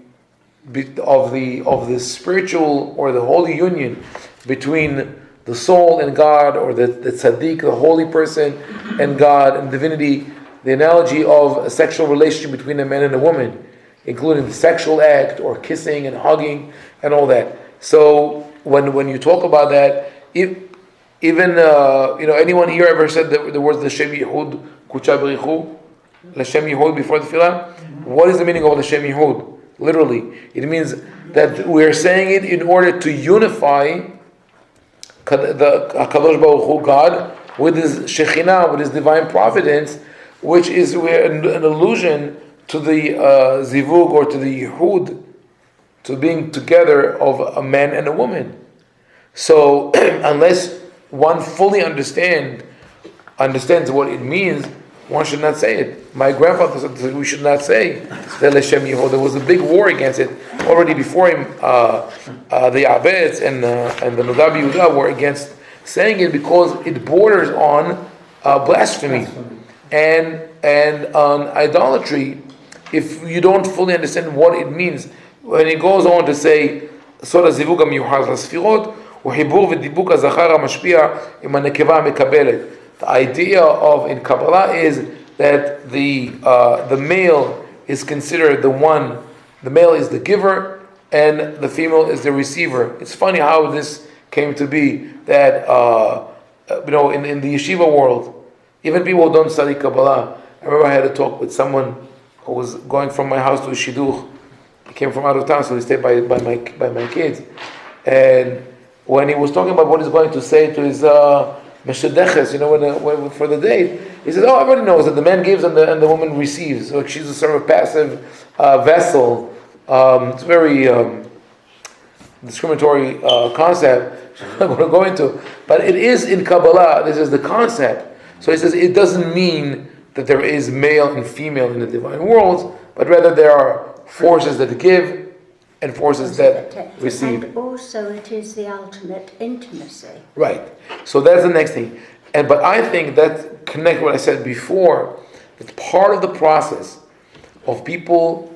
of the spiritual or the holy union between the soul and God, or the tzaddik, the holy person, and God and divinity. The analogy of a sexual relationship between a man and a woman, including the sexual act or kissing and hugging and all that. So when you talk about that, anyone here ever said the words L'Shem Yehud Kucha B'richu, L'Shem Yehud before the Tefillah? What is the meaning of L'Shem Yehud? Literally, it means that we are saying it in order to unify the Hakadosh Baruch Hu, God, with His Shekhinah, with His divine providence, which is an allusion to the zivug, or to the yehud, to being together of a man and a woman. So unless one fully understands what it means, one should not say it. My grandfather said that we should not say the L'Shem Yehud. There was a big war against it already before him. The Abetz and the Nodab Yehuda were against saying it because it borders on blasphemy and on idolatry. If you don't fully understand what it means, when he goes on to say, "Sod hazivug hamiyuchad hasfirot u'chibur v'dibuk hazachar hamashpia im hanekeva hamekabelet." The idea of in Kabbalah is that the male is considered the one. The male is the giver, and the female is the receiver. It's funny how this came to be that in the yeshiva world, even people who don't study Kabbalah. I remember I had a talk with someone who was going from my house to a shidduch. He came from out of town, so he stayed by my kids. And when he was talking about what he's going to say to his meshadeches, when for the date, he says, "Oh, everybody knows that the man gives and the woman receives. So she's a sort of passive vessel." It's a very discriminatory concept. I'm not going to go into, but it is in Kabbalah. This is the concept. So he says it doesn't mean that there is male and female in the divine worlds, but rather there are forces that give and forces that receive. And also it is the ultimate intimacy. Right. So that's the next thing. But I think that connects what I said before, that part of the process of people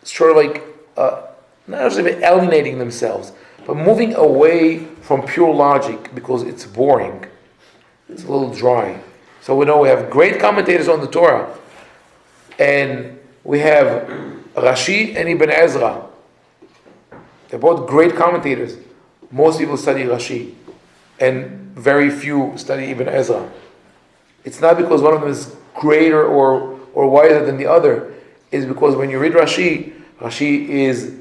sort of like not necessarily alienating themselves, but moving away from pure logic because it's boring. It's a little dry. So we know we have great commentators on the Torah, and we have Rashi and Ibn Ezra. They're both great commentators. Most people study Rashi, and very few study Ibn Ezra. It's not because one of them is greater or wiser than the other. It's because when you read Rashi, Rashi is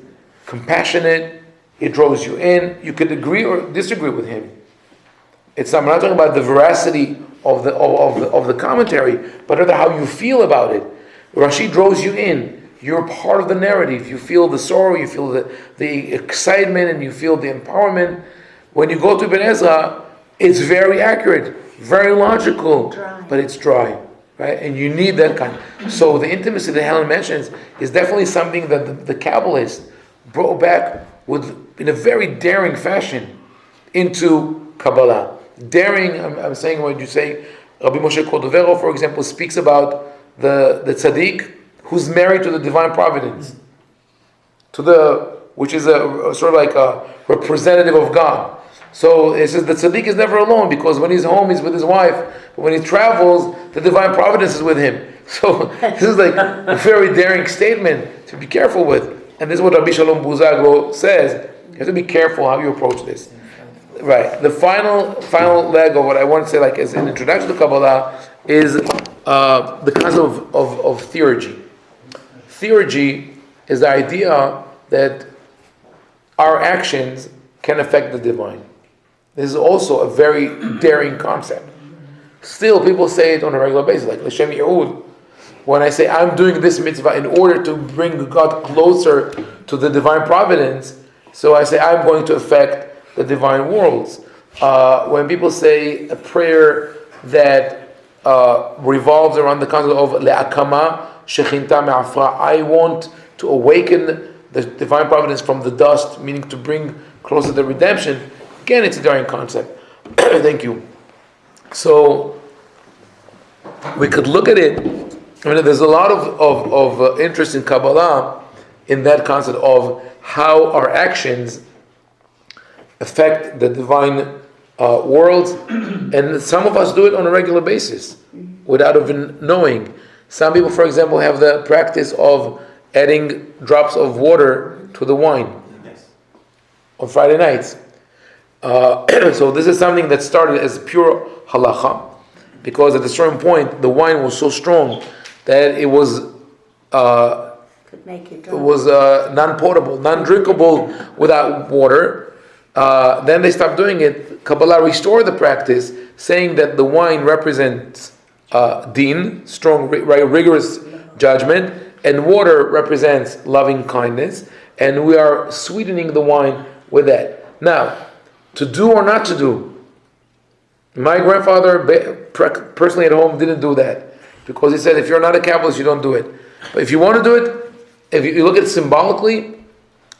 compassionate. It draws you in. You could agree or disagree with him. It's not, I'm not talking about the veracity of the commentary, but rather how you feel about it. Rashi draws you in. You're part of the narrative. You feel the sorrow, you feel the excitement, and you feel the empowerment. When you go to Ibn Ezra, it's very accurate, very logical, but it's dry, right? And you need that kind. So the intimacy that Helen mentions is definitely something that the Kabbalists brought back in a very daring fashion into Kabbalah. Daring, I'm saying when you say, Rabbi Moshe Cordovero, for example, speaks about the tzaddik who's married to the divine providence, which is a sort of like a representative of God. So it says the tzaddik is never alone because when he's home, he's with his wife. But when he travels, the divine providence is with him. So this is like a very daring statement to be careful with. And this is what Rabbi Shalom Buzaglo says. You have to be careful how you approach this. Right. The final leg of what I want to say, like as an introduction to Kabbalah, is the concept of theurgy. Theurgy is the idea that our actions can affect the divine. This is also a very daring concept. Still, people say it on a regular basis, like L'Shem Yehud. When I say I'm doing this mitzvah in order to bring God closer to the divine providence, so I say I'm going to affect the divine worlds. When people say a prayer that revolves around the concept of le'akama shechinta me'afra, I want to awaken the divine providence from the dust, meaning to bring closer to the redemption. Again, it's a daring concept. Thank you. So we could look at it. I mean, there's a lot of interest in Kabbalah in that concept of how our actions affect the divine world, and some of us do it on a regular basis without even knowing. Some people, for example, have the practice of adding drops of water to the wine on Friday nights. So this is something that started as pure halacha, because at a certain point the wine was so strong that it was non-potable, non-drinkable without water. Then they stopped doing it. Kabbalah restored the practice, saying that the wine represents din, strong, rigorous judgment, and water represents loving kindness, and we are sweetening the wine with that. Now, to do or not to do, my grandfather personally at home didn't do that, because he said if you're not a Kabbalist, you don't do it. But if you want to do it, if you look at it symbolically,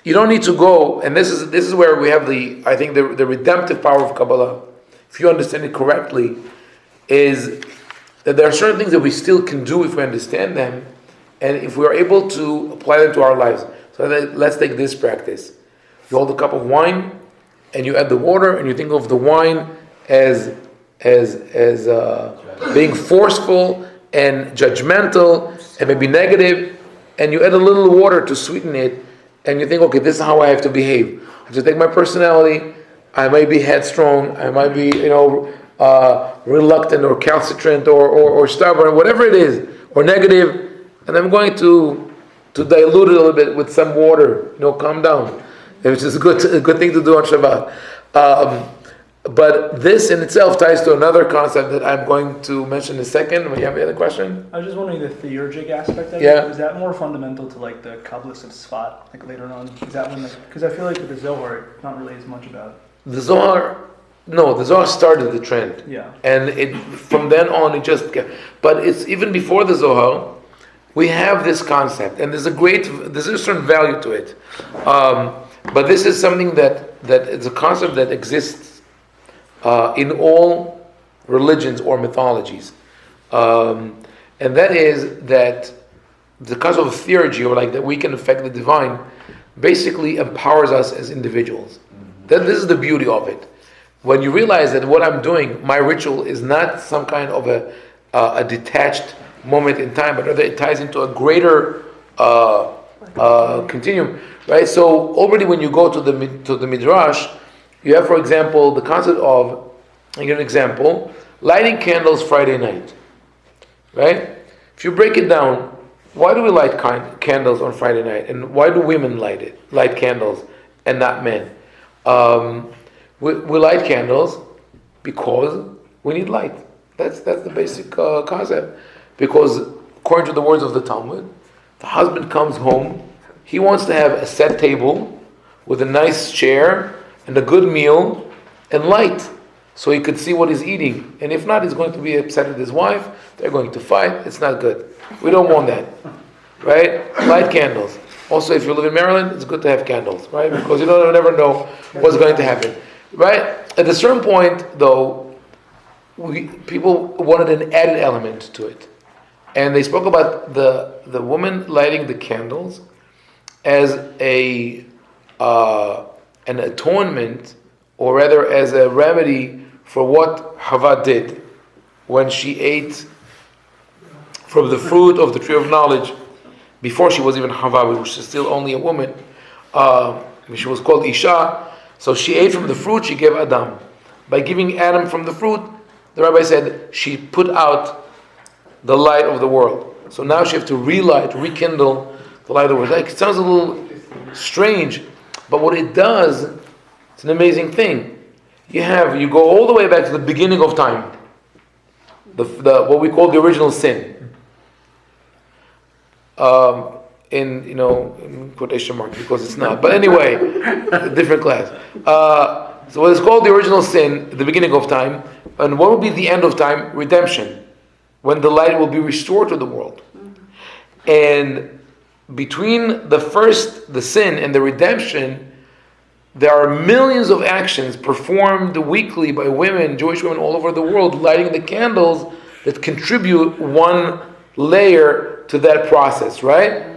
you don't need to go, and this is where we have the redemptive power of Kabbalah, if you understand it correctly, is that there are certain things that we still can do if we understand them, and if we are able to apply them to our lives. So let's take this practice. You hold a cup of wine, and you add the water, and you think of the wine as being forceful and judgmental and maybe negative, and you add a little water to sweeten it, and you think, okay, this is how I have to behave. I have to take my personality. I might be headstrong. I might be, reluctant or calcitrant or stubborn, whatever it is, or negative, and I'm going to dilute it a little bit with some water. Calm down, which is a good thing to do on Shabbat. But this in itself ties to another concept that I'm going to mention in a second. Do you have any other question? I was just wondering the theurgic aspect of Yeah. it. Is that more fundamental to like the Kabbalist Sfat, like later on? Is that when because I feel like with the Zohar, not really as much about. The Zohar started the trend. Yeah. And from then on it just kept. But it's even before the Zohar, we have this concept, and there's a certain value to it. But this is something that it's a concept that exists in all religions or mythologies, and that is that the concept of theurgy, or like that we can affect the divine, basically empowers us as individuals. That this is the beauty of it. When you realize that what I'm doing, my ritual, is not some kind of a detached moment in time, but rather it ties into a greater continuum. right? So already when you go to the Midrash, you have, for example, the concept of, I'll give you an example, lighting candles Friday night, right? If you break it down, why do we light candles on Friday night, and why do women light candles, and not men? We light candles because we need light. That's the basic concept. Because according to the words of the Talmud, the husband comes home, he wants to have a set table with a nice chair and a good meal and light, so he could see what he's eating. And if not, he's going to be upset with his wife. They're going to fight. It's not good. We don't want that, right? Light candles. Also, if you live in Maryland, it's good to have candles, right? Because you never know what's going to happen, right? At a certain point, though, people wanted an added element to it. And they spoke about the woman lighting the candles as an atonement, or rather as a remedy for what Hava did when she ate from the fruit of the tree of knowledge before she was even Hava, which is still only a woman. She was called Isha. So she ate from the fruit she gave Adam. By giving Adam from the fruit, the Rabbi said she put out the light of the world. So now she has to rekindle the light of the world. Like, it sounds a little strange, but what it does, it's an amazing thing. You go all the way back to the beginning of time, the what we call the original sin. In quotation marks, because it's not. But anyway, a different class. So what is called the original sin, the beginning of time, and what will be the end of time? Redemption, when the light will be restored to the world. And between the sin and the redemption, there are millions of actions performed weekly by women, Jewish women all over the world, lighting the candles that contribute one layer to that process, right?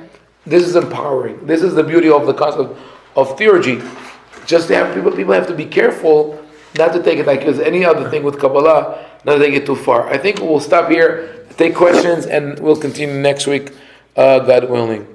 This is empowering. This is the beauty of the concept of theurgy. Just to have people have to be careful not to take it like as any other thing with Kabbalah, not to take it too far. I think we'll stop here, take questions, and we'll continue next week, God willing.